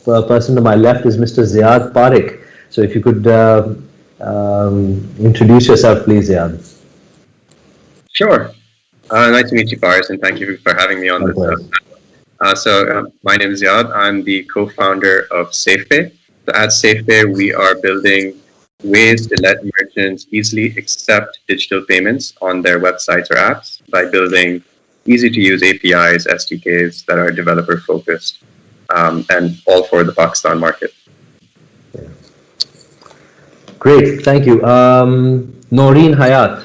person to my left is Mr. Ziyad Parekh. So if you could introduce yourself, please, Ziyad. Sure. Nice to meet you, Faris, and thank you for having me on this. My name is Ziyad. I'm the co-founder of SafePay. So at SafePay, we are building ways to let merchants easily accept digital payments on their websites or apps by building easy-to-use APIs, SDKs that are developer-focused, and all for the Pakistan market. Great, thank you. Naureen, Hayat.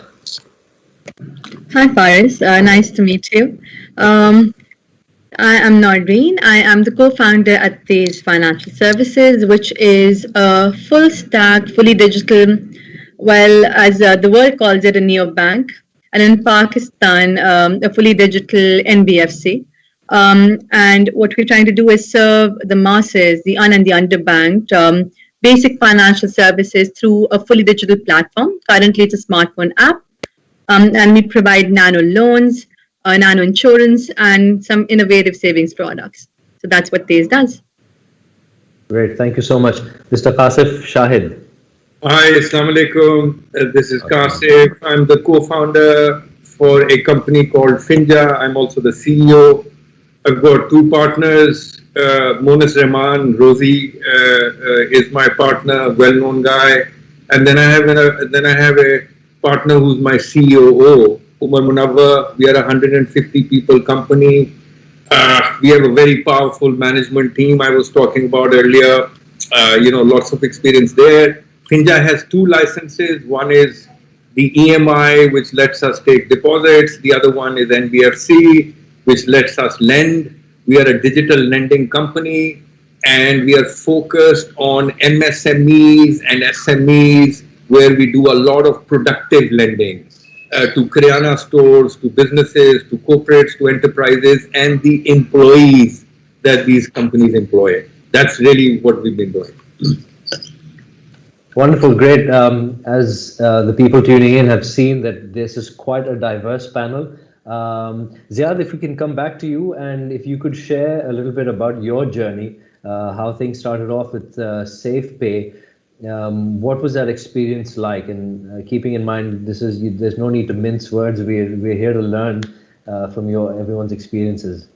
Hi, Faris. Nice to meet you. I am Naureen. I am the co-founder at These Financial Services, which is a full-stack, fully digital, well, as the world calls it, a neobank, and in Pakistan, a fully digital NBFC. And what we're trying to do is serve the masses, the and the underbanked, basic financial services through a fully digital platform. Currently, it's a smartphone app. And we provide nano loans, nano insurance, and some innovative savings products. So that's what These does. Great, thank you so much. Mr. Qasif, Shahid. Hi, Assalamu alaikum. This is Qasif. I'm the co-founder for a company called Finja. I'm also the CEO. I've got two partners. Monis Rahman, Rosie is my partner, well-known guy. And then I have a partner who's my COO, Umar Munawwar. We are a 150 people company. We have a very powerful management team I was talking about earlier. Lots of experience there. Finja has two licenses. One is the EMI, which lets us take deposits. The other one is NBFC, which lets us lend. We are a digital lending company, and we are focused on MSMEs and SMEs, where we do a lot of productive lending to Kriana stores, to businesses, to corporates, to enterprises, and the employees that these companies employ. That's really what we've been doing. Wonderful, great. As the people tuning in have seen that this is quite a diverse panel. Ziyad, if we can come back to you, and if you could share a little bit about your journey, how things started off with SafePay. What was that experience like? And keeping in mind, there's no need to mince words. We're here to learn from everyone's experiences.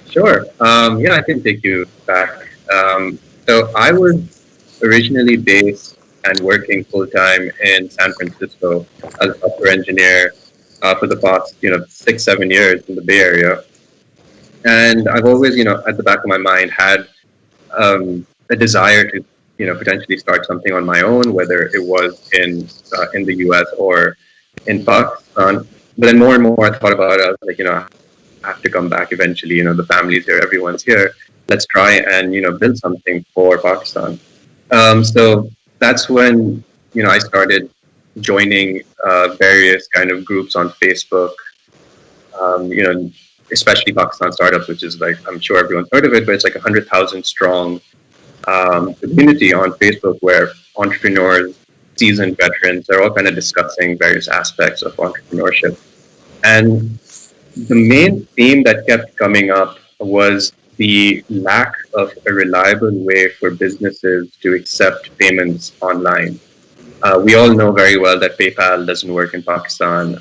Sure. I can take you back. So I was originally based and working full-time in San Francisco as a software engineer for the past 6-7 years in the Bay Area. And I've always at the back of my mind had a desire to potentially start something on my own, whether it was in the US or in Pakistan. But then more and more I thought about it. I was like, I have to come back eventually. The family's here, everyone's here. Let's try and build something for Pakistan. So that's when I started joining various kind of groups on Facebook. Especially Pakistan Startups, which is like, I'm sure everyone's heard of it, but it's like 100,000 strong community on Facebook where entrepreneurs, seasoned veterans, they're all kind of discussing various aspects of entrepreneurship. And the main theme that kept coming up was the lack of a reliable way for businesses to accept payments online. We all know very well that PayPal doesn't work in Pakistan.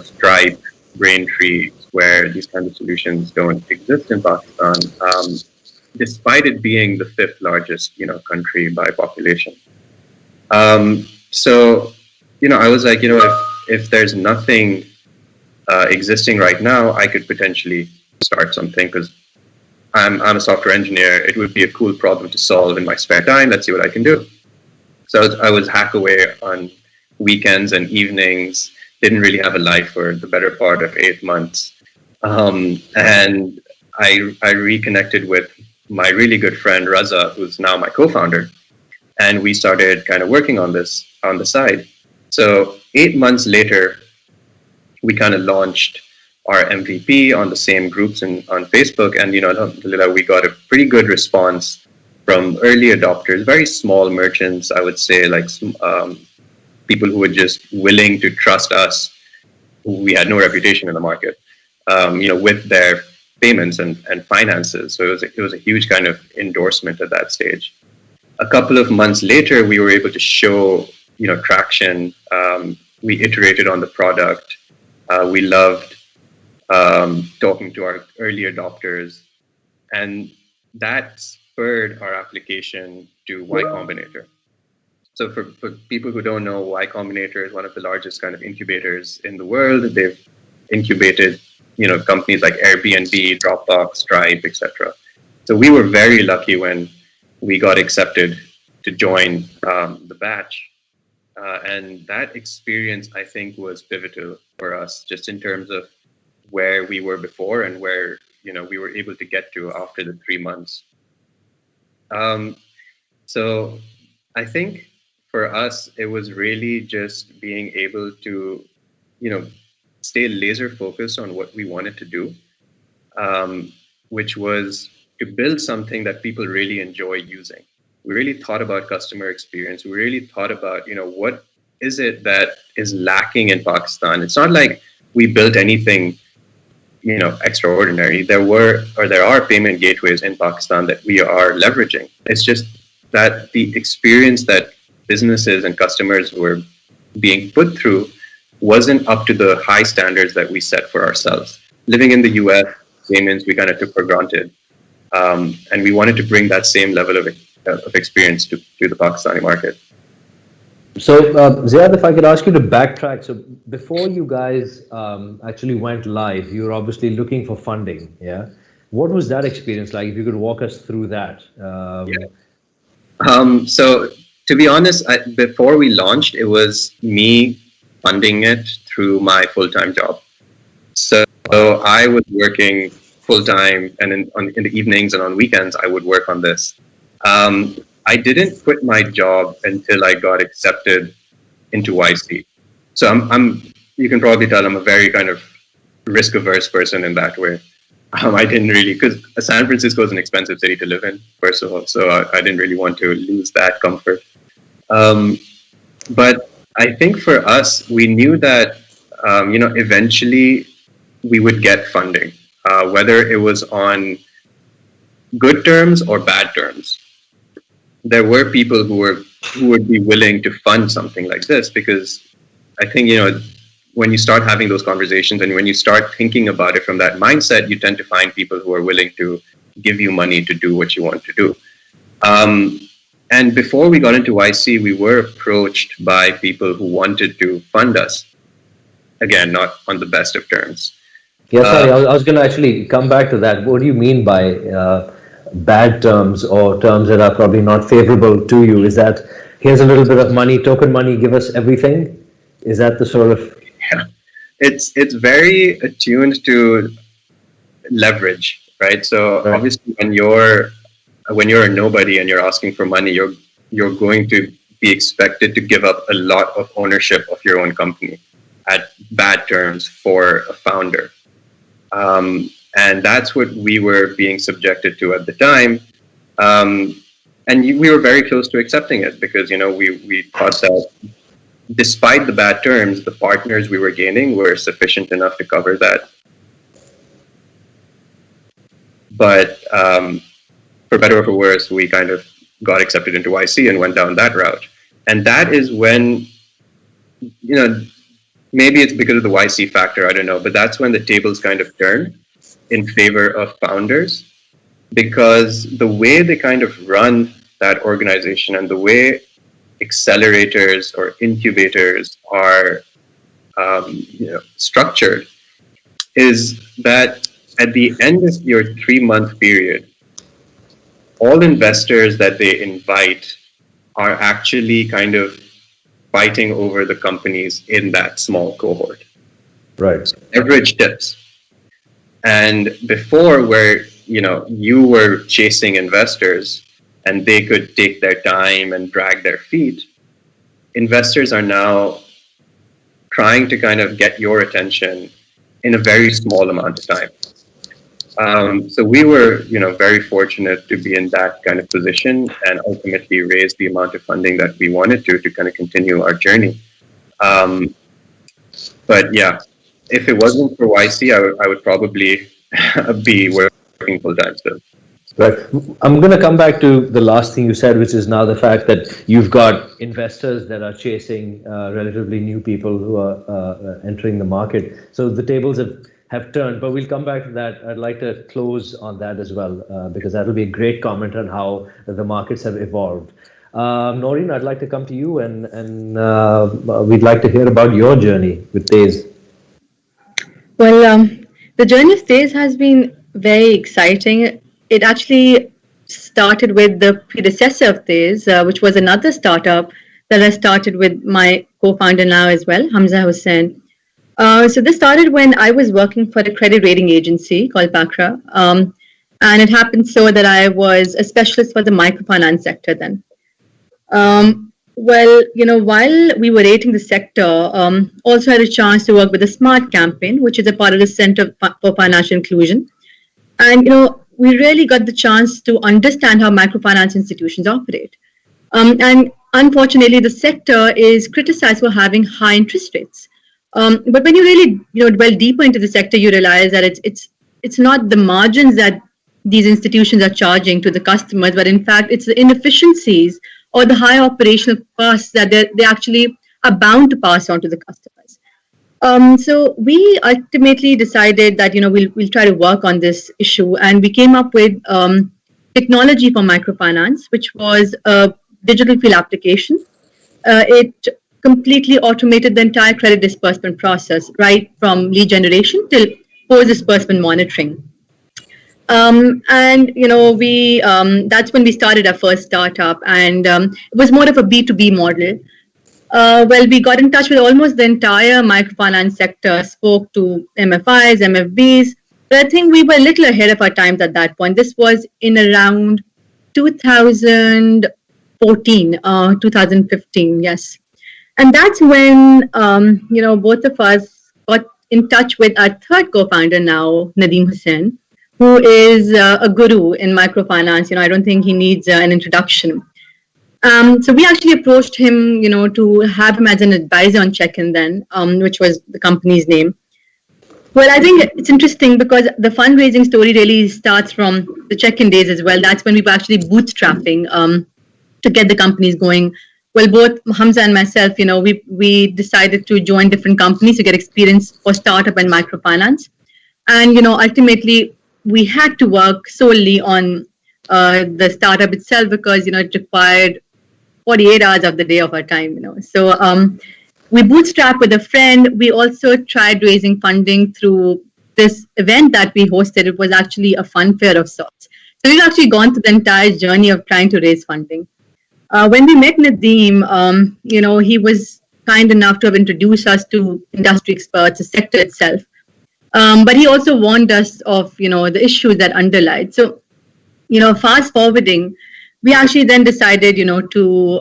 Stripe, Braintree, where these kinds of solutions don't exist in Pakistan, despite it being the 5th largest, country by population. So, I was like, if there's nothing existing right now, I could potentially start something because I'm a software engineer. It would be a cool problem to solve in my spare time. Let's see what I can do. So I was hack away on weekends and evenings. Didn't really have a life for the better part of 8 months. And I reconnected with my really good friend Raza, who's now my co-founder, and we started kind of working on this on the side. So 8 months later, we kind of launched our MVP on the same groups on Facebook, and alhamdulillah, we got a pretty good response from early adopters, very small merchants, I would say, like people who were just willing to trust us. We had no reputation in the market, with their payments and finances. So it was a huge kind of endorsement at that stage. A couple of months later, we were able to show, traction. We iterated on the product. We loved talking to our early adopters, and that spurred our application to Y Combinator. So for people who don't know, Y Combinator is one of the largest kind of incubators in the world. They've incubated, companies like Airbnb, Dropbox, Stripe, etc. So we were very lucky when we got accepted to join the batch. And that experience, I think, was pivotal for us, just in terms of where we were before and where, we were able to get to after the 3 months. So I think for us, it was really just being able to, stay laser focused on what we wanted to do, which was to build something that people really enjoy using. We really thought about customer experience. We really thought about, what is it that is lacking in Pakistan? It's not like we built anything, extraordinary. There are payment gateways in Pakistan that we are leveraging. It's just that the experience that businesses and customers were being put through wasn't up to the high standards that we set for ourselves. Living in the US, payments we kind of took for granted. And we wanted to bring that same level of experience to the Pakistani market. So, Ziyad, if I could ask you to backtrack. So, before you guys actually went live, you were obviously looking for funding. Yeah. What was that experience like? If you could walk us through that. So, to be honest, before we launched, it was me funding it through my full-time job. So I was working full-time, and in the evenings and on weekends, I would work on this. I didn't quit my job until I got accepted into YC. So you can probably tell I'm a very kind of risk-averse person in that way. I didn't really, because San Francisco is an expensive city to live in, first of all, so I didn't really want to lose that comfort. But I think for us, we knew that, eventually we would get funding, whether it was on good terms or bad terms. There were people who would be willing to fund something like this, because I think, when you start having those conversations and when you start thinking about it from that mindset, you tend to find people who are willing to give you money to do what you want to do. And before we got into YC, we were approached by people who wanted to fund us. Again, not on the best of terms. Yeah, sorry, I was going to actually come back to that. What do you mean by bad terms, or terms that are probably not favorable to you? Is that, here's a little bit of money, token money, give us everything? Is that the sort of... Yeah, it's very attuned to leverage, right? So right. Obviously when you're a nobody and you're asking for money, you're going to be expected to give up a lot of ownership of your own company at bad terms for a founder. And that's what we were being subjected to at the time. And we were very close to accepting it, because, we thought that despite the bad terms, the partners we were gaining were sufficient enough to cover that. But for better or for worse, we kind of got accepted into YC and went down that route. And that is when, maybe it's because of the YC factor, I don't know, but that's when the tables kind of turned in favor of founders, because the way they kind of run that organization and the way accelerators or incubators are structured is that at the end of your 3-month period, all investors that they invite are actually kind of fighting over the companies in that small cohort. Right. So leverage tips. And before, where you were chasing investors and they could take their time and drag their feet, investors are now trying to kind of get your attention in a very small amount of time. So we were, very fortunate to be in that kind of position and ultimately raise the amount of funding that we wanted to kind of continue our journey. But yeah, if it wasn't for YC, I would probably be working full time still. Right. I'm going to come back to the last thing you said, which is now the fact that you've got investors that are chasing relatively new people who are entering the market. So the tables have turned, but we'll come back to that. I'd like to close on that as well, because that will be a great comment on how the markets have evolved. Naureen, I'd like to come to you, and we'd like to hear about your journey with Tez. Well, the journey of Tez has been very exciting. It actually started with the predecessor of Tez, which was another startup that I started with my co-founder now as well, Hamza Hussain. So this started when I was working for a credit rating agency called Parekh, and it happened so that I was a specialist for the microfinance sector then. Well, while we were rating the sector, also had a chance to work with the SMART campaign, which is a part of the Center for Financial Inclusion. And, we really got the chance to understand how microfinance institutions operate. And unfortunately, the sector is criticized for having high interest rates. But when you really, dwell deeper into the sector, you realize that it's not the margins that these institutions are charging to the customers, but in fact, it's the inefficiencies or the high operational costs that they actually are bound to pass on to the customers. So we ultimately decided that we'll try to work on this issue, and we came up with technology for microfinance, which was a digital field application. It completely automated the entire credit disbursement process, right from lead generation till post disbursement monitoring. And we that's when we started our first startup, and it was more of a B2B model. Well, we got in touch with almost the entire microfinance sector, spoke to MFIs, MFBs, but I think we were a little ahead of our times at that point. This was in around 2014, 2015, yes. And that's when, both of us got in touch with our third co-founder now, Nadeem Hussain, who is a guru in microfinance. I don't think he needs an introduction. So we actually approached him, to have him as an advisor on Check-in then, which was the company's name. Well, I think it's interesting because the fundraising story really starts from the Check-in days as well. That's when we were actually bootstrapping to get the companies going. Well, both Hamza and myself, we decided to join different companies to get experience for startup and microfinance. And, ultimately, we had to work solely on the startup itself because, it required 48 hours of the day of our time, So we bootstrapped with a friend. We also tried raising funding through this event that we hosted. It was actually a fun fair of sorts. So we've actually gone through the entire journey of trying to raise funding. When we met Nadeem, he was kind enough to have introduced us to industry experts, the sector itself. But he also warned us of, the issues that underlied. So, fast forwarding, we actually then decided, to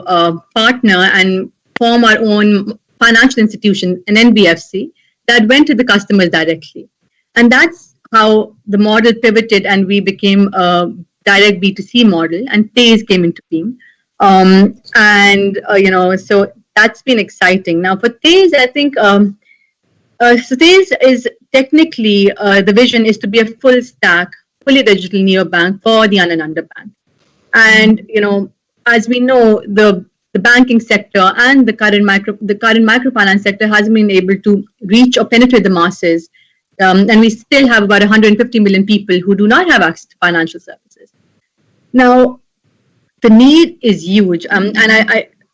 partner and form our own financial institution, an NBFC, that went to the customers directly. And that's how the model pivoted and we became a direct B2C model, and Tez came into being. So that's been exciting. Now for Tez, I think, so Tez is technically, the vision is to be a full stack, fully digital neobank for the underbanked. And, as we know, the banking sector and the current microfinance sector hasn't been able to reach or penetrate the masses. And we still have about 150 million people who do not have access to financial services. Now, the need is huge. And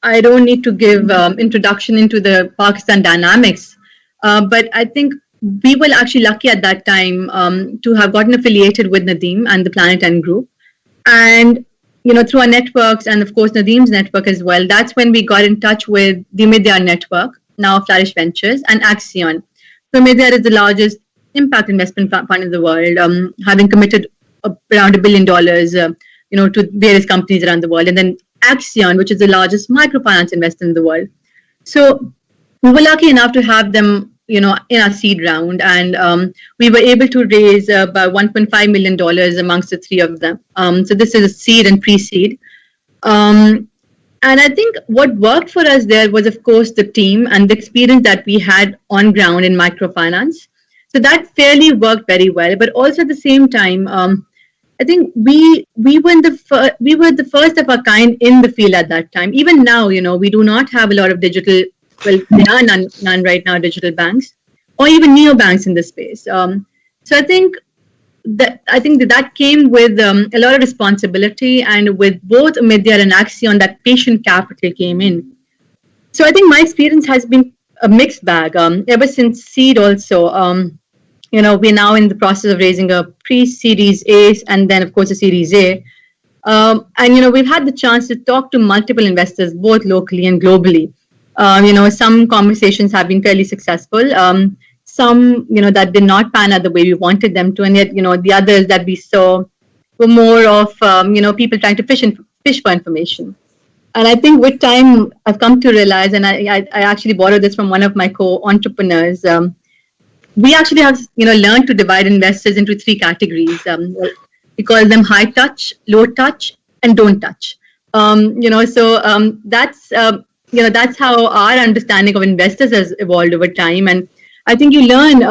I don't need to give introduction into the Pakistan dynamics, but I think we were actually lucky at that time to have gotten affiliated with Nadeem and the Planet N Group. And, through our networks and, of course, Nadeem's network as well, that's when we got in touch with the Umidyar network, now Flourish Ventures, and Axion. So Umidyar is the largest impact investment fund in the world, having committed around $1 billion, to various companies around the world. And then Axion, which is the largest microfinance investor in the world. So we were lucky enough to have them, in our seed round, and we were able to raise about $1.5 million amongst the three of them. So this is a seed and pre-seed. And I think what worked for us there was, of course, the team and the experience that we had on ground in microfinance. So that fairly worked very well. But also at the same time, I think we were the first of our kind in the field at that time. Even now, we do not have a lot of digital. Well, there are none right now, digital banks, or even neobanks in this space. So I think that came with a lot of responsibility, and with both Midya and Axion, that patient capital came in. So I think my experience has been a mixed bag. Ever since seed, also, we're now in the process of raising a pre-Series A and then, of course, a Series A. And we've had the chance to talk to multiple investors, both locally and globally. Some conversations have been fairly successful. Some, that did not pan out the way we wanted them to, and yet, the others that we saw were more of, people trying to fish for information. And I think with time, I've come to realize, and I actually borrowed this from one of my co-entrepreneurs. We actually have, learned to divide investors into 3 categories. We call them high touch, low touch, and don't touch. That's how our understanding of investors has evolved over time. And I think you learn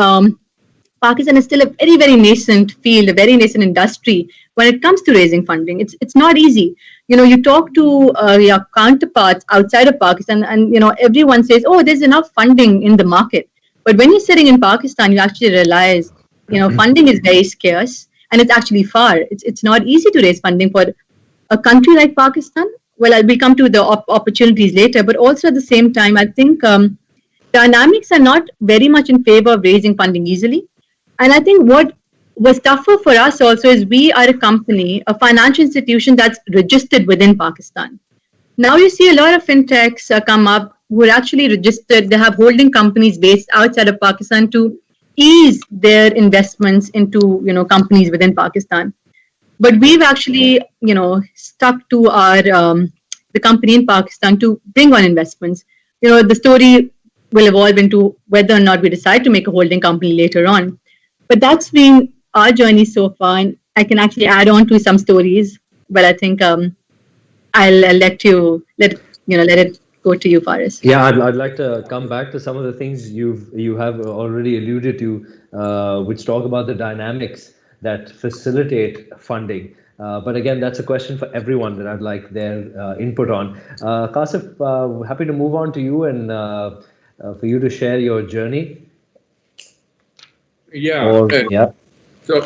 Pakistan is still a very, very nascent field, a very nascent industry when it comes to raising funding. It's not easy. You talk to your counterparts outside of Pakistan, and everyone says, "Oh, there's enough funding in the market." But when you're sitting in Pakistan, you actually realize, funding is very scarce, and it's actually far. It's not easy to raise funding for a country like Pakistan. Well, we'll come to the opportunities later, but also at the same time, I think dynamics are not very much in favor of raising funding easily. And I think what was tougher for us also is we are a company, a financial institution that's registered within Pakistan. Now you see a lot of fintechs come up who are actually registered. They have holding companies based outside of Pakistan to ease their investments into, companies within Pakistan. But we've actually, stuck to our the company in Pakistan to bring on investments. The story will evolve into whether or not we decide to make a holding company later on. But that's been our journey so far, and I can actually add on to some stories. But I think I'll let it go to you, Faris. Yeah, I'd like to come back to some of the things you have already alluded to, which talk about the dynamics that facilitate funding. But again, that's a question for everyone that I'd like their input on. Qasif, happy to move on to you and for you to share your journey. Yeah. So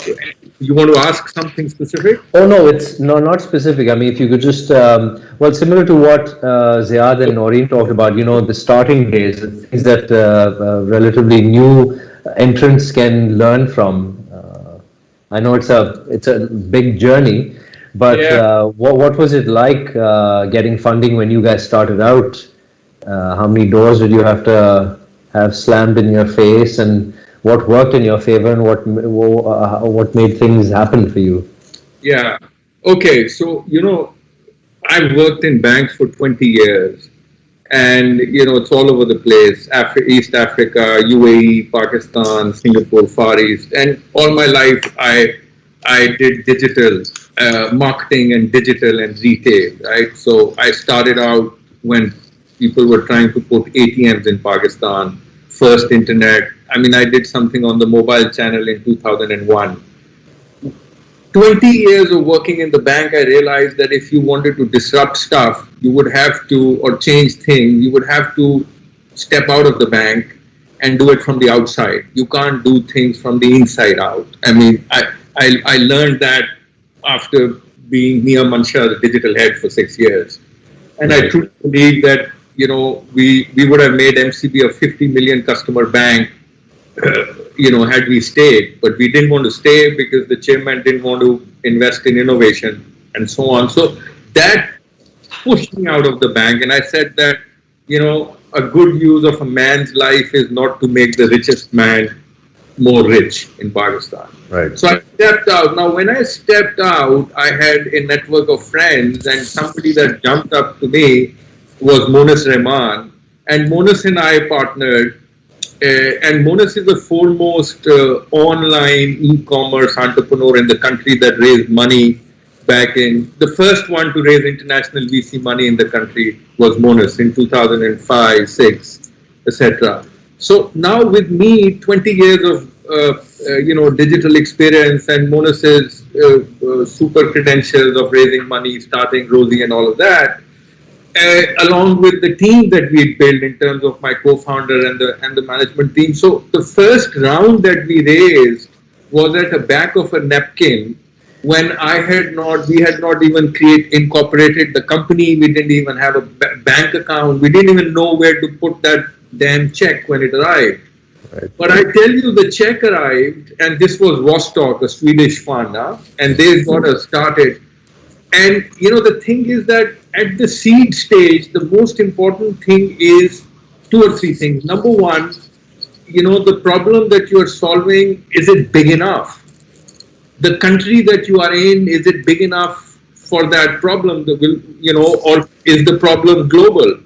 you want to ask something specific? Oh, no, it's not specific. I mean, if you could just, similar to what Ziyad and Naureen talked about, the starting days, things that relatively new entrants can learn from. I know it's a big journey, but what was it like getting funding when you guys started out? How many doors did you have to have slammed in your face, and what worked in your favor, and what made things happen for you? Yeah. Okay. So, I've worked in banks for 20 years, and, it's all over the place. East Africa, UAE, Pakistan, Singapore, Far East. And all my life, I did digital marketing and digital and retail, right? So I started out when people were trying to put ATMs in Pakistan, first internet. I mean, I did something on the mobile channel in 2001. 20 years of working in the bank, I realized that if you wanted to disrupt stuff, you would have to, or change things, you would have to step out of the bank and do it from the outside. You can't do things from the inside out. I mean, I learned that after being Mia Mansha, the digital head, for 6 years. And I truly believe that, we would have made MCB a 50 million customer bank, had we stayed, but we didn't want to stay because the chairman didn't want to invest in innovation and so on. So that pushed me out of the bank. And I said that, a good use of a man's life is not to make the richest man more rich in Pakistan. Right. So I stepped out. Now, when I stepped out, I had a network of friends, and somebody that jumped up to me was Monas Rahman. And Monas and I partnered. And Monas is the foremost online e-commerce entrepreneur in the country that raised money back in. The first one to raise international VC money in the country was Monas in 2005, 6, etc. So now with me, 20 years of digital experience and Monus's super credentials of raising money, starting Rosie and all of that, along with the team that we built in terms of my co-founder and the management team. So the first round that we raised was at the back of a napkin when we had not even incorporated the company. We didn't even have a bank account. We didn't even know where to put that damn check when it arrived. Right. But I tell you, the check arrived, and this was Vostok, a Swedish fund, and they got us started. And the thing is that at the seed stage, the most important thing is 2 or 3 things. Number one, the problem that you are solving, is it big enough? The country that you are in, is it big enough for that problem? Or is the problem global?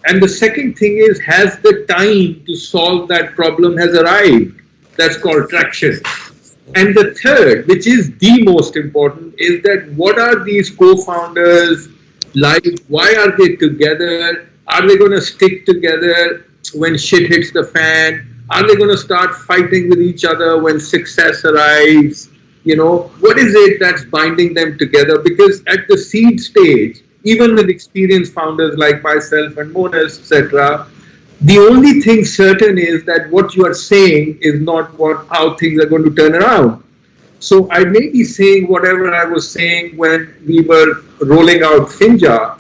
And the second thing is, has the time to solve that problem has arrived? That's called traction. And the third, which is the most important, is that what are these co-founders like? Why are they together? Are they going to stick together when shit hits the fan? Are they going to start fighting with each other when success arrives? What is it that's binding them together? Because at the seed stage, even with experienced founders like myself and Monas, etc., the only thing certain is that what you are saying is not how things are going to turn around. So I may be saying whatever I was saying when we were rolling out Finja,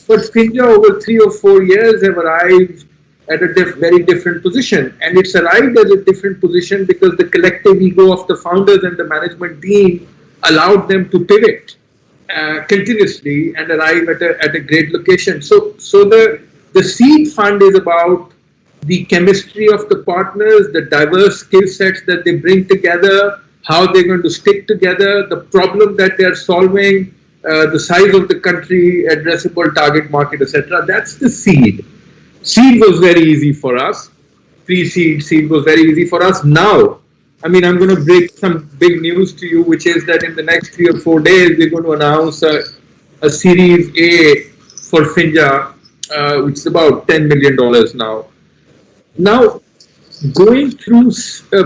but Finja over 3 or 4 years have arrived at a very different position. And it's arrived at a different position because the collective ego of the founders and the management team allowed them to pivot continuously and arrive at a great location. So the seed fund is about the chemistry of the partners, the diverse skill sets that they bring together, how they're going to stick together, the problem that they are solving, the size of the country, addressable target market, etc. That's the seed. Seed was very easy for us. Pre-seed, seed was very easy for us. Now, I'm going to break some big news to you, which is that in the next 3 or 4 days, we're going to announce a Series A for Finja, which is about $10 million now. Now, going through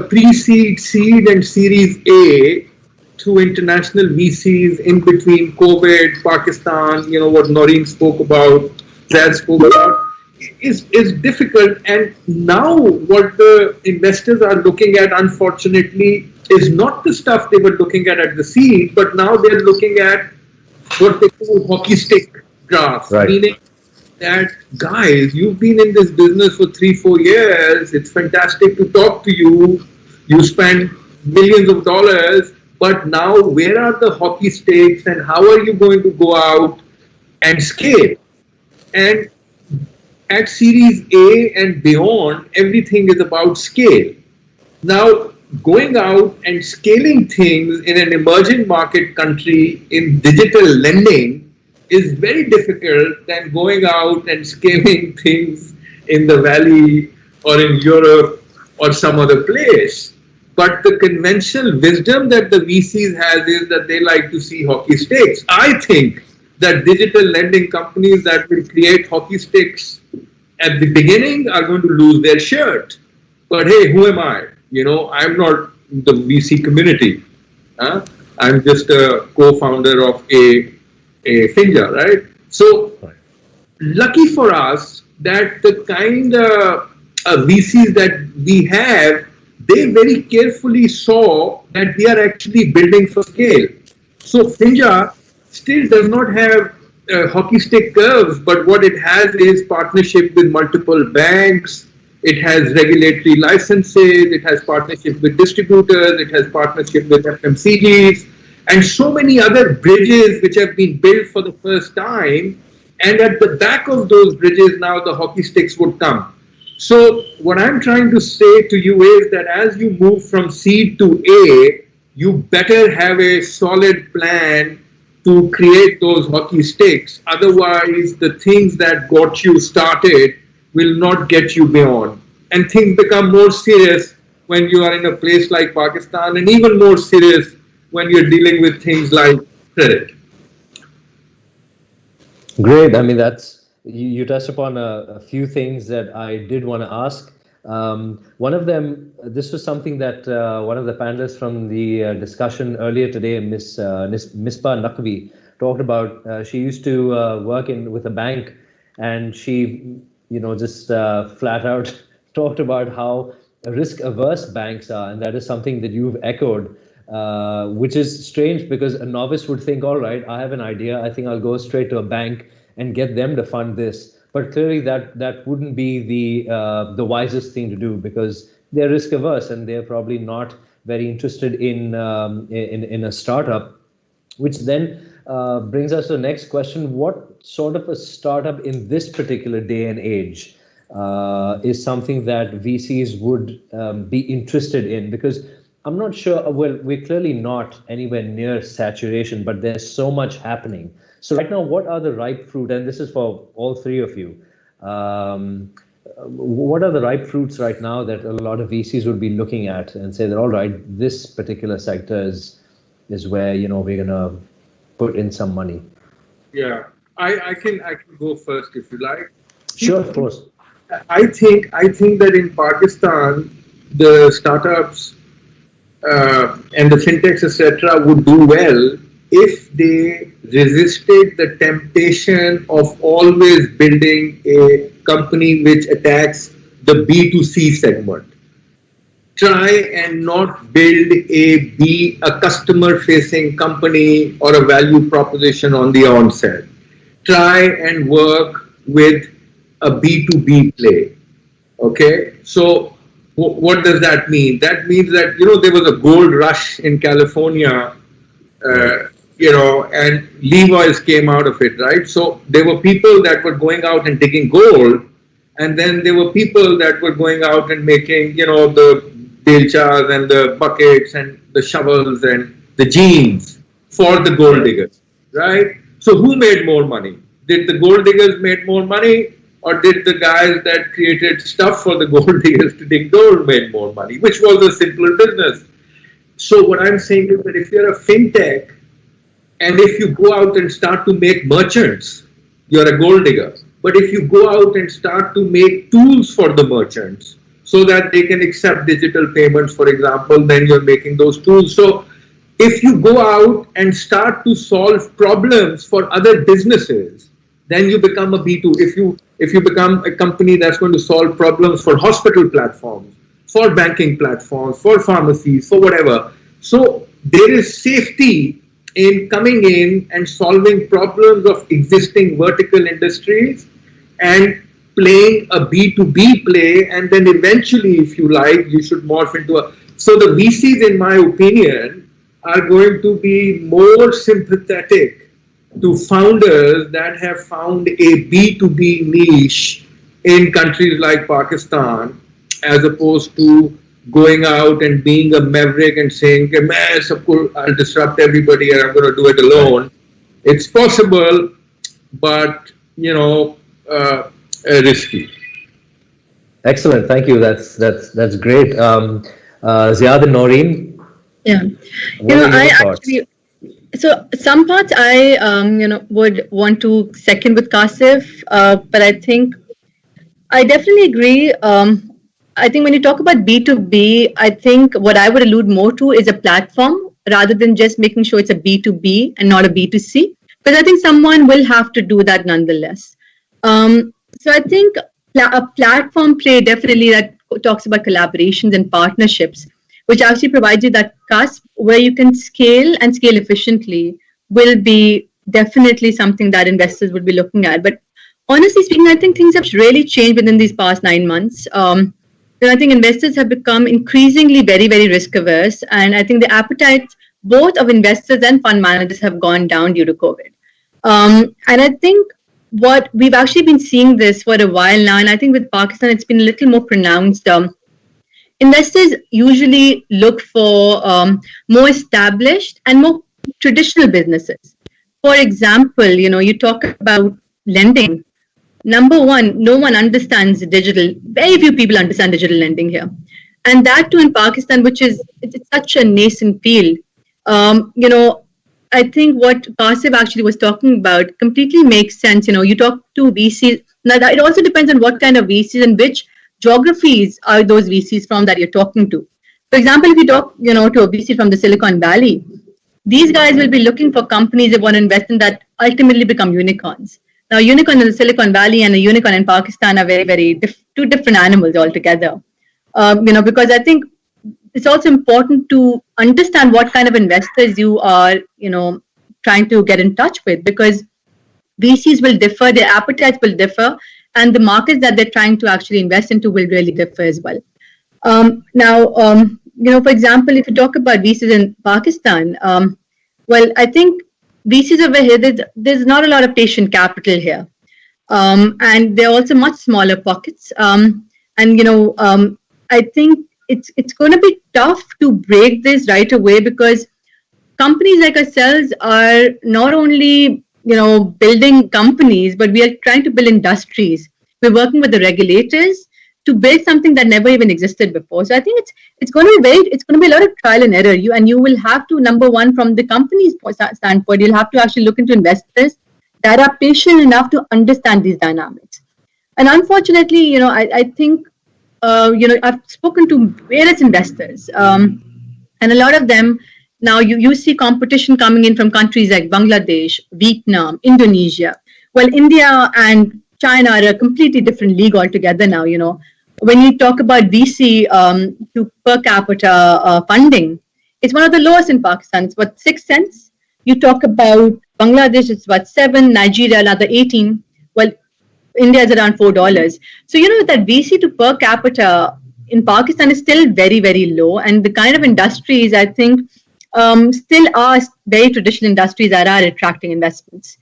pre-seed, seed, and Series A through international VCs in between COVID, Pakistan, what Naureen spoke about, Ziyad spoke about, is difficult. And now what the investors are looking at, unfortunately, is not the stuff they were looking at the seed, but now they're looking at what they call hockey stick graphs, right. Meaning that, guys, you've been in this business for 3-4 years. It's fantastic to talk to you. You spend millions of dollars, but now where are the hockey sticks and how are you going to go out and scale? And at Series A and beyond, everything is about scale. Now, going out and scaling things in an emerging market country in digital lending is very difficult than going out and scaling things in the Valley or in Europe or some other place. But the conventional wisdom that the VCs has is that they like to see hockey sticks. I think that digital lending companies that will create hockey sticks at the beginning are going to lose their shirt. But hey, who am I? I'm not the VC community. I'm just a co-founder of a Finja, right? So, lucky for us that the kind of VCs that we have, they very carefully saw that we are actually building for scale. So, Finja still does not have hockey stick curves, but what it has is partnership with multiple banks. It has regulatory licenses. It has partnership with distributors. It has partnership with FMCGs and so many other bridges which have been built for the first time. And at the back of those bridges, now the hockey sticks would come. So what I'm trying to say to you is that as you move from seed to A, you better have a solid plan to create those hockey sticks. Otherwise, the things that got you started will not get you beyond. And things become more serious when you are in a place like Pakistan, and even more serious when you're dealing with things like credit. Great. I mean, you touched upon a few things that I did want to ask. One of them, this was something that one of the panelists from the discussion earlier today, Misbah Naqvi, talked about. She used to work with a bank, and she, just flat out talked about how risk-averse banks are, and that is something that you've echoed, which is strange because a novice would think, all right, I have an idea, I think I'll go straight to a bank and get them to fund this. But clearly that wouldn't be the wisest thing to do, because they're risk-averse and they're probably not very interested in a startup, which then brings us to the next question. What sort of a startup in this particular day and age is something that VCs would be interested in? Because I'm not sure, well, we're clearly not anywhere near saturation, but there's so much happening. So right now, what are the ripe fruit? And this is for all three of you. What are the ripe fruits right now that a lot of VCs would be looking at and say that, all right, this particular sector is where, we're going to put in some money? Yeah, I can go first if you like. Sure, of course. I think that in Pakistan, the startups and the fintechs, etc., would do well if they resisted the temptation of always building a company which attacks the B2C segment. Try and not build a customer-facing company or a value proposition on the onset. Try and work with a B2B play. Okay, so what does that mean? That means that there was a gold rush in California. And Levi's came out of it, right? So there were people that were going out and digging gold, and then there were people that were going out and making, the belchas and the buckets and the shovels and the jeans for the gold diggers, right? So who made more money? Did the gold diggers make more money, or did the guys that created stuff for the gold diggers to dig gold made more money, which was a simpler business? So what I'm saying is that if you're a fintech, and if you go out and start to make merchants, you're a gold digger. But if you go out and start to make tools for the merchants so that they can accept digital payments, for example, then you're making those tools. So if you go out and start to solve problems for other businesses, then you become a B2. If you become a company that's going to solve problems for hospital platforms, for banking platforms, for pharmacies, for whatever. So there is safety in coming in and solving problems of existing vertical industries and playing a B2B play, and then eventually, if you like, you should morph into a... So the VCs, in my opinion, are going to be more sympathetic to founders that have found a B2B niche in countries like Pakistan, as opposed to going out and being a maverick and saying, I'll disrupt everybody and I'm going to do it alone. It's possible, but, risky. Excellent. Thank you. That's great. Ziyad and Naureen. Yeah. So some parts I, would want to second with Qasif, but I think I definitely agree. I think when you talk about B2B, I think what I would allude more to is a platform rather than just making sure it's a B2B and not a B2C, because I think someone will have to do that nonetheless. So I think a platform play definitely that talks about collaborations and partnerships, which actually provides you that cusp where you can scale and scale efficiently, will be definitely something that investors would be looking at. But honestly speaking, I think things have really changed within these past 9 months. I think investors have become increasingly very, very risk averse. And I think the appetite both of investors and fund managers have gone down due to COVID. And I think what we've actually been seeing this for a while now, and I think with Pakistan, it's been a little more pronounced. Investors usually look for more established and more traditional businesses. For example, you talk about lending. Number one, no one understands digital. Very few people understand digital lending here. And that too in Pakistan, which is it's such a nascent field. I think what Qasif actually was talking about completely makes sense. You talk to VCs. Now, it also depends on what kind of VCs and which geographies are those VCs from that you're talking to. For example, if you talk, to a VC from the Silicon Valley, these guys will be looking for companies they want to invest in that ultimately become unicorns. Now, a unicorn in the Silicon Valley and a unicorn in Pakistan are very, very two different animals altogether. Because I think it's also important to understand what kind of investors you are, trying to get in touch with, because VCs will differ, their appetites will differ, and the markets that they're trying to actually invest into will really differ as well. For example, if you talk about VCs in Pakistan, I think VCs over here, there's not a lot of patient capital here. And they're also much smaller pockets. I think it's going to be tough to break this right away, because companies like ourselves are not only building companies, but we are trying to build industries. We're working with the regulators to build something that never even existed before. So I think it's going to be a lot of trial and error. You will have to, number one, from the company's standpoint, you'll have to actually look into investors that are patient enough to understand these dynamics. And unfortunately, I think I've spoken to various investors, and a lot of them. Now, you see competition coming in from countries like Bangladesh, Vietnam, Indonesia. Well, India and China are a completely different league altogether now. When you talk about VC to per capita funding, it's one of the lowest in Pakistan. It's what, 6 cents? You talk about Bangladesh, it's about 7, Nigeria, another 18. Well, India is around $4. So, that VC to per capita in Pakistan is still very, very low. And the kind of industries, I think, still are very traditional industries that are attracting investments.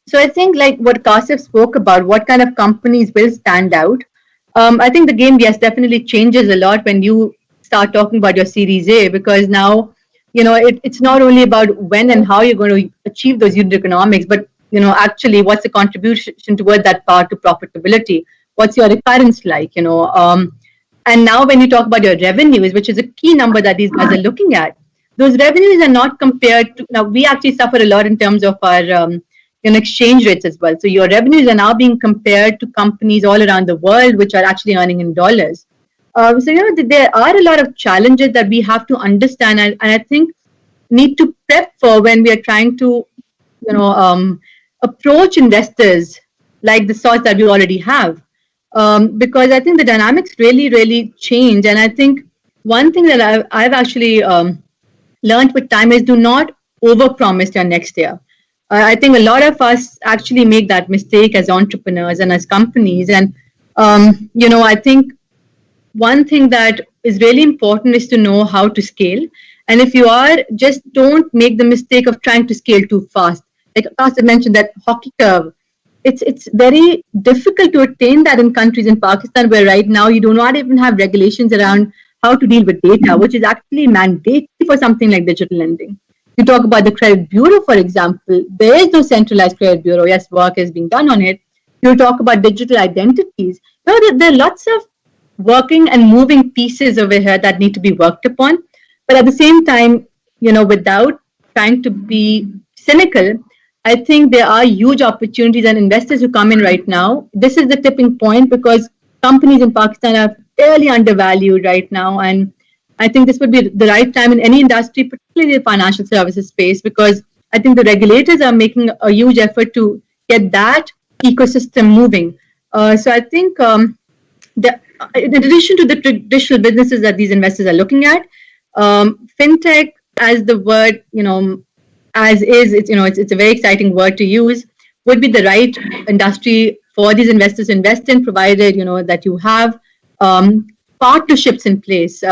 So I think like what Qasif spoke about, what kind of companies will stand out. I think the game, yes, definitely changes a lot when you start talking about your Series A, because now, it's not only about when and how you're going to achieve those unit economics, but, actually what's the contribution toward that part to profitability? What's your recurrence like, And now when you talk about your revenues, which is a key number that these guys are looking at, those revenues are not compared to, now we actually suffer a lot in terms of our exchange rates as well. So your revenues are now being compared to companies all around the world, which are actually earning in dollars. There are a lot of challenges that we have to understand, and I think need to prep for when we are trying to, approach investors like the sorts that we already have. Because I think the dynamics really, really change. And I think one thing that I've actually learned with time is do not overpromise your next year. I think a lot of us actually make that mistake as entrepreneurs and as companies. And, I think one thing that is really important is to know how to scale. And if you are, just don't make the mistake of trying to scale too fast. Like Qasif mentioned, that hockey curve. It's very difficult to attain that in countries in Pakistan, where right now you do not even have regulations around how to deal with data, which is actually mandatory for something like digital lending. You talk about the credit bureau, for example. There is no centralized credit bureau. Yes, work is being done on it. You talk about digital identities. There are lots of working and moving pieces over here that need to be worked upon. But at the same time, without trying to be cynical, I think there are huge opportunities and investors who come in right now. This is the tipping point, because companies in Pakistan are fairly undervalued right now. And I think this would be the right time in any industry, particularly the financial services space, because I think the regulators are making a huge effort to get that ecosystem moving. So I think in addition to the traditional businesses that these investors are looking at, Fintech, as the word, as is, it's a very exciting word to use, would be the right industry for these investors to invest in, provided, that you have partnerships in place.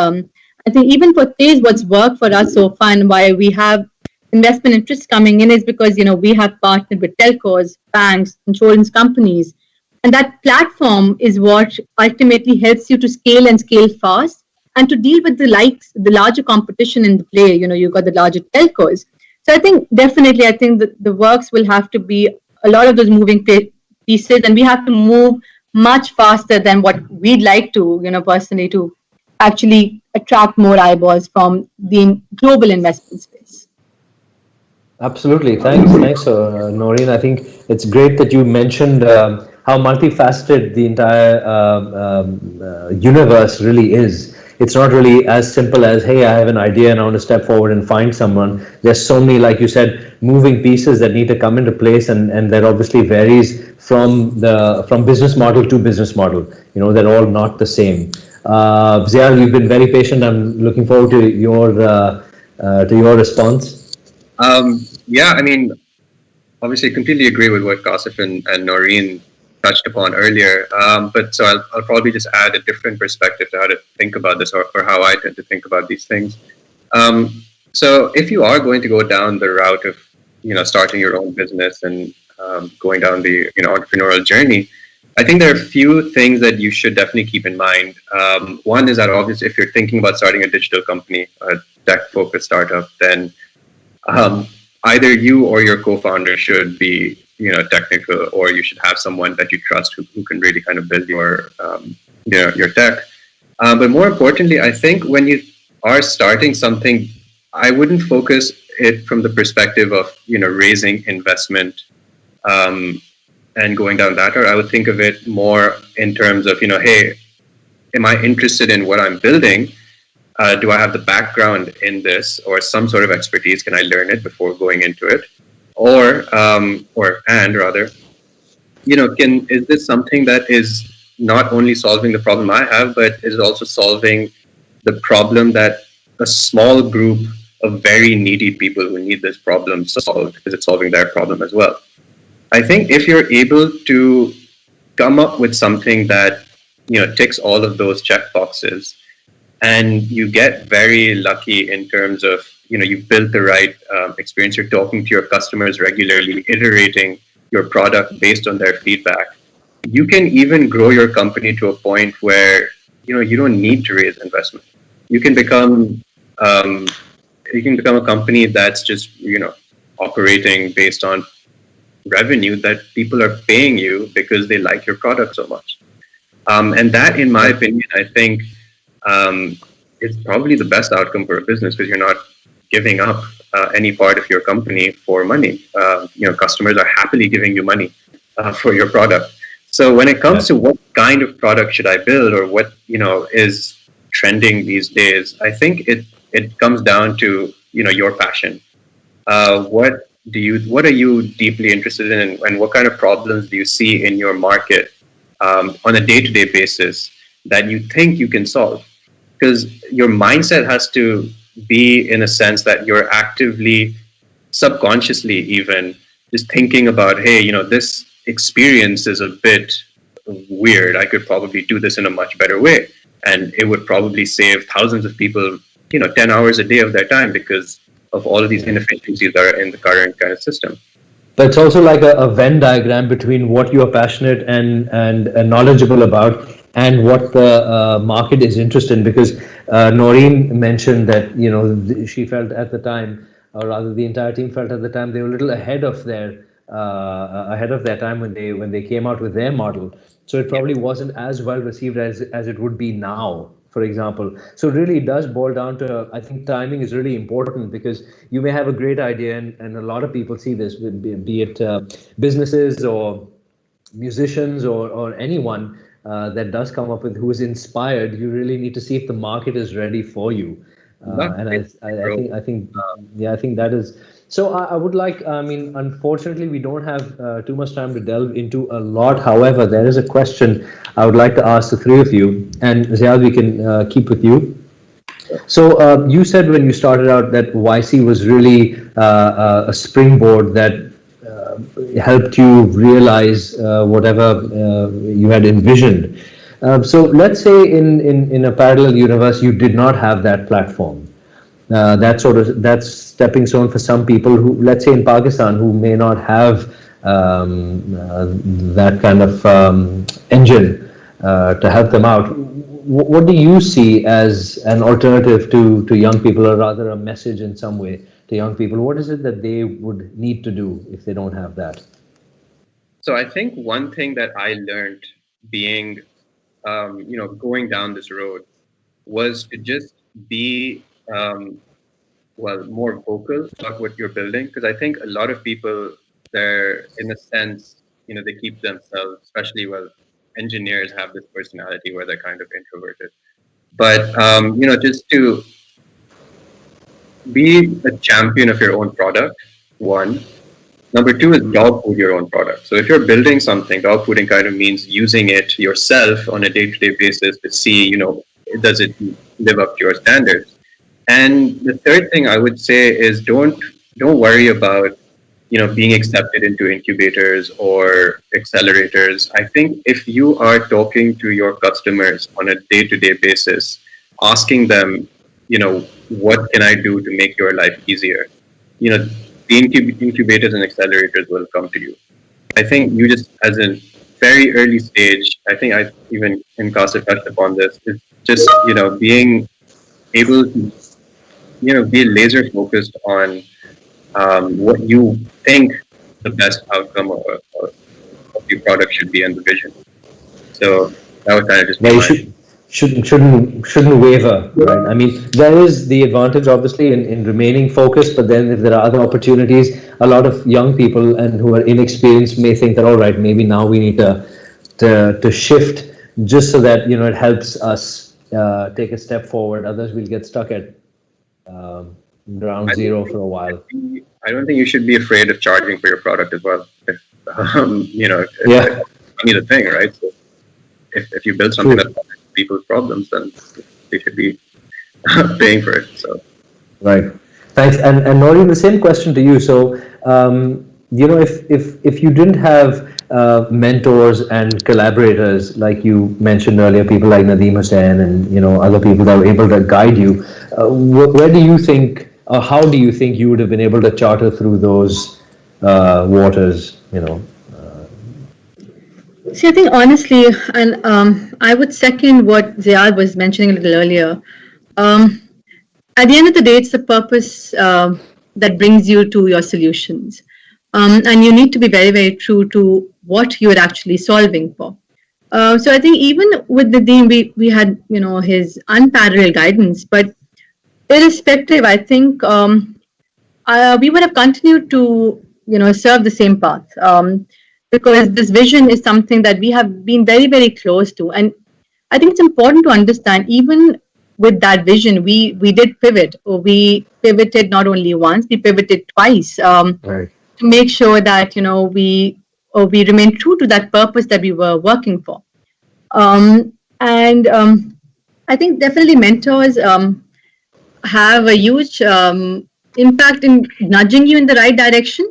I think even for Tez, what's worked for us so far and why we have investment interests coming in is because, we have partnered with telcos, banks, insurance companies. And that platform is what ultimately helps you to scale and scale fast and to deal with the larger competition in the play. You've got the larger telcos. So I think definitely, the works will have to be a lot of those moving pieces, and we have to move much faster than what we'd like to, personally, to actually attract more eyeballs from the global investment space. Absolutely. Thanks, Naureen. I think it's great that you mentioned how multifaceted the entire universe really is. It's not really as simple as, hey, I have an idea and I want to step forward and find someone. There's so many, like you said, moving pieces that need to come into place, and that obviously varies from business model to business model. They're all not the same. Ziyad, you've been very patient. I'm looking forward to your response. Yeah, I mean, obviously, I completely agree with what Qasif and Naureen touched upon earlier. But so I'll probably just add a different perspective to how to think about this, or how I tend to think about these things. So if you are going to go down the route of starting your own business and going down the entrepreneurial journey, I think there are a few things that you should definitely keep in mind. One is that obviously, if you're thinking about starting a digital company, a tech-focused startup, then either you or your co-founder should be technical, or you should have someone that you trust who can really kind of build your tech. But more importantly, I think when you are starting something, I wouldn't focus it from the perspective of raising investment and going down that route. I would think of it more in terms of hey, am I interested in what I'm building? Do I have the background in this, or some sort of expertise? Can I learn it before going into it? Or rather, is this something that is not only solving the problem I have, but is also solving the problem that a small group of very needy people who need this problem solved? Is it solving their problem as well? I think if you're able to come up with something that ticks all of those check boxes, and you get very lucky in terms of you've built the right experience, you're talking to your customers regularly, iterating your product based on their feedback, you can even grow your company to a point where you don't need to raise investment. You can become a company that's just operating based on revenue that people are paying you because they like your product so much. And that, in my opinion, I think it's probably the best outcome for a business, because you're not giving up any part of your company for money. Customers are happily giving you money for your product. So when it comes to what kind of product should I build, or what is trending these days, I think it comes down to your passion. What are you deeply interested in, and what kind of problems do you see in your market on a day-to-day basis that you think you can solve? Because your mindset has to be in a sense that you're actively, subconsciously even, just thinking about, hey, this experience is a bit weird. I could probably do this in a much better way. And it would probably save thousands of people, 10 hours a day of their time, because of all of these inefficiencies that are in the current kind of system. But it's also like a Venn diagram between what you are passionate and knowledgeable about, and what the market is interested in. Because Naureen mentioned that she felt at the time, or rather the entire team felt at the time, they were a little ahead of their time when they came out with their model. So it probably wasn't as well received as it would be now, for example. So really it does boil down to, I think timing is really important, because you may have a great idea, and a lot of people see this, be it businesses or musicians or anyone that does come up with, who is inspired. You really need to see if the market is ready for you. And I think that is. So I would like, unfortunately, we don't have too much time to delve into a lot. However, there is a question I would like to ask the three of you, and Ziyad, we can keep with you. So you said when you started out that YC was really a springboard that helped you realize whatever you had envisioned. So let's say in a parallel universe, you did not have that platform. That's stepping stone for some people who, let's say in Pakistan, who may not have that kind of engine to help them out. What do you see as an alternative to young people, or rather a message in some way to young people? What is it that they would need to do if they don't have that? So I think one thing that I learned being, going down this road, was to just be more vocal about what you're building. Because I think a lot of people, they're in a sense they keep themselves, especially engineers have this personality where they're kind of introverted. But just to be a champion of your own product, one. Number two is dog food your own product. So if you're building something, dog fooding kind of means using it yourself on a day-to-day basis to see, does it live up to your standards? And the third thing I would say is don't worry about, being accepted into incubators or accelerators. I think if you are talking to your customers on a day-to-day basis, asking them, what can I do to make your life easier? The incubators and accelerators will come to you. I think you just, as a very early stage, I think I even in Qasif touched upon this, is just, being able to, be laser focused on what you think the best outcome of your product should be and the vision. So that was kind of just shouldn't waver, right? I mean, there is the advantage obviously in remaining focused, but then if there are other opportunities, a lot of young people and who are inexperienced may think that, all right, maybe now we need to shift, just so that it helps us take a step forward. Others will get stuck at ground zero for a while. I don't think you should be afraid of charging for your product as well. If that's the thing, right? So if you build something that solves people's problems, then they should be paying for it. So, right. Thanks. And Naureen, the same question to you. So, if you didn't have mentors and collaborators like you mentioned earlier, people like Nadeem Hussain and other people that were able to guide you, where do you think, or how do you think you would have been able to charter through those waters? See, I think honestly, and I would second what Ziyad was mentioning a little earlier. At the end of the day, it's the purpose that brings you to your solutions. And you need to be very, very true to what you're actually solving for. So I think even with Nadeem, we had, his unparalleled guidance, but irrespective, I think we would have continued to, serve the same path. Because this vision is something that we have been very, very close to. And I think it's important to understand, even with that vision, we did pivot, or we pivoted not only once, we pivoted twice Right. to make sure that, we remain true to that purpose that we were working for. And I think definitely mentors have a huge impact in nudging you in the right direction.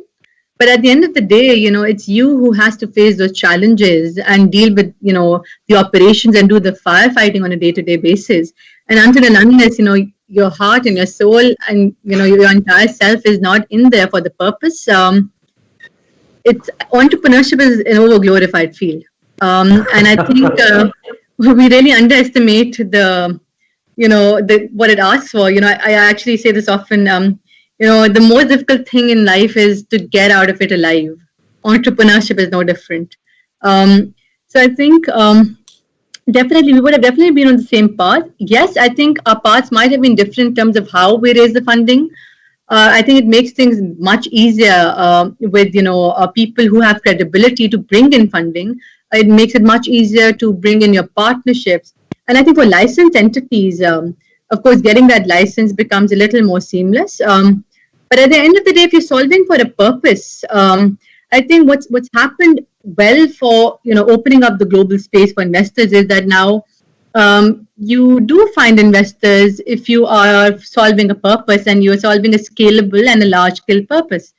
But at the end of the day, it's you who has to face those challenges and deal with, the operations and do the firefighting on a day-to-day basis. And until and unless, your heart and your soul and, your entire self is not in there for the purpose, it's entrepreneurship is an overglorified field. And I think we really underestimate what it asks for. I actually say this often. The most difficult thing in life is to get out of it alive. Entrepreneurship is no different. So I think definitely we would have definitely been on the same path. Yes, I think our paths might have been different in terms of how we raise the funding. I think it makes things much easier with people who have credibility to bring in funding. It makes it much easier to bring in your partnerships. And I think for licensed entities, of course, getting that license becomes a little more seamless. But at the end of the day, if you're solving for a purpose, I think what's happened well for opening up the global space for investors is that now you do find investors if you are solving a purpose and you're solving a scalable and a large-scale purpose.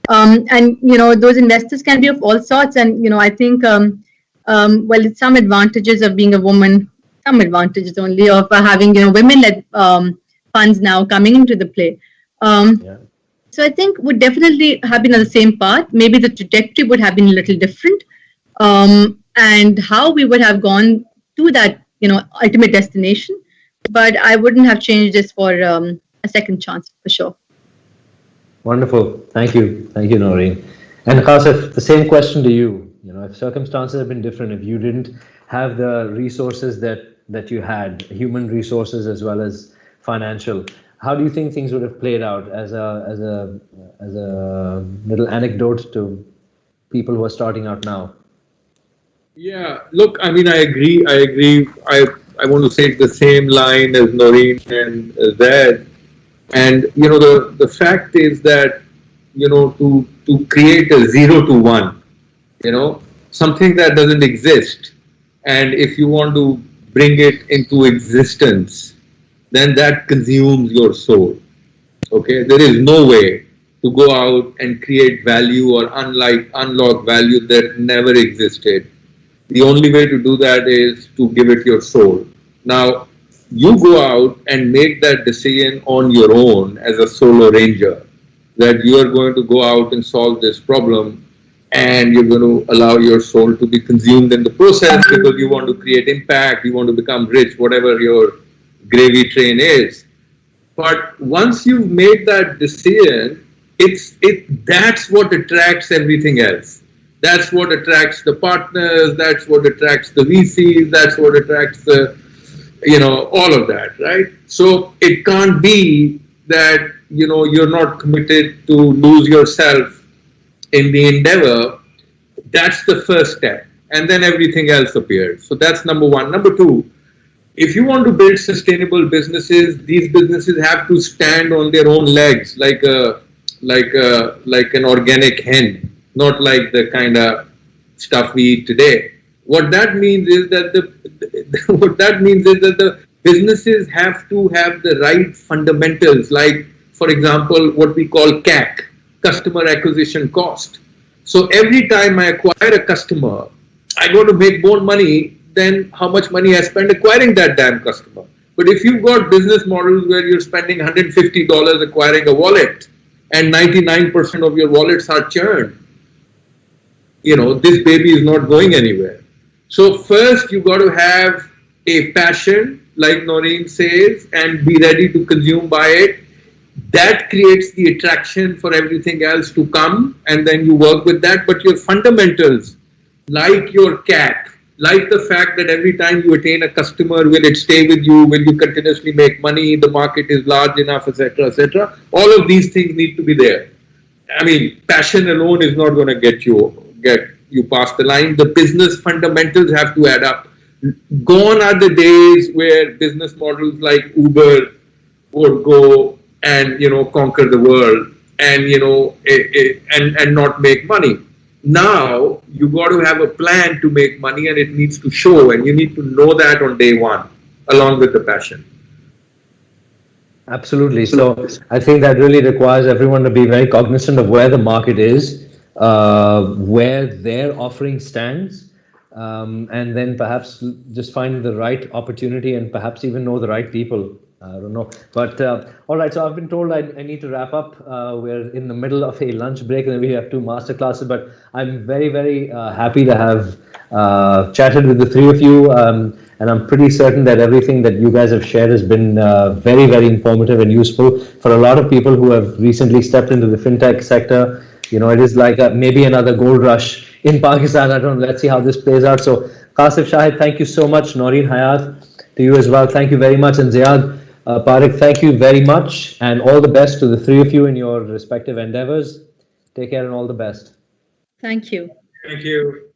And those investors can be of all sorts. And I think it's some advantages of being a woman. Some advantages only of having women-led funds now coming into the play. So I think would definitely have been on the same path. Maybe the trajectory would have been a little different, and how we would have gone to that ultimate destination. But I wouldn't have changed this for a second chance for sure. Wonderful. Thank you, Naureen. And Qasif, the same question to you. If circumstances have been different, if you didn't have the resources that you had, human resources as well as financial, how do you think things would have played out? As a little anecdote to people who are starting out now? Yeah, look, I mean, I agree. I want to say the same line as Naureen and Ziyad. And the fact is that to create a 0 to 1, something that doesn't exist, and if you want to bring it into existence, then that consumes your soul. Okay, there is no way to go out and create value or unlock value that never existed. The only way to do that is to give it your soul. Now, you go out and make that decision on your own as a solo ranger that you are going to go out and solve this problem, and you're going to allow your soul to be consumed in the process because you want to create impact, you want to become rich, whatever your gravy train is. But once you've made that decision, that's what attracts everything else. That's what attracts the partners, that's what attracts the VCs, that's what attracts the, all of that, right? So it can't be that, you're not committed to lose yourself in the endeavor. That's the first step. And then everything else appears. So that's number one. Number two, if you want to build sustainable businesses, these businesses have to stand on their own legs, like an organic hen, not like the kind of stuff we eat today. What that means is that the businesses have to have the right fundamentals, like, for example, what we call CAC, customer acquisition cost. So every time I acquire a customer, I go to make more money than how much money I spend acquiring that damn customer. But if you've got business models where you're spending $150 acquiring a wallet and 99% of your wallets are churned, this baby is not going anywhere. So first you got to have a passion, like Naureen says, and be ready to consume by it. That creates the attraction for everything else to come, and then you work with that. But your fundamentals, like your CAC, like the fact that every time you attain a customer, will it stay with you? Will you continuously make money? The market is large enough, etc., etc. All of these things need to be there. I mean, passion alone is not going to get you past the line. The business fundamentals have to add up. Gone are the days where business models like Uber would go and conquer the world and and not make money. Now you got to have a plan to make money, and it needs to show, and you need to know that on day one, along with the passion. Absolutely. So I think that really requires everyone to be very cognizant of where the market is, where their offering stands, and then perhaps just find the right opportunity and perhaps even know the right people. I don't know. But all right, so I've been told I need to wrap up. We're in the middle of a lunch break and we have 2 master classes, but I'm very, very happy to have chatted with the 3 of you. And I'm pretty certain that everything that you guys have shared has been very, very informative and useful for a lot of people who have recently stepped into the fintech sector. It is like maybe another gold rush in Pakistan. I don't know. Let's see how this plays out. So Qasif, Shahid, thank you so much. Naureen, Hayat, to you as well. Thank you very much. And Ziyad, Parekh, thank you very much. And all the best to the 3 of you in your respective endeavors. Take care and all the best. Thank you. Thank you.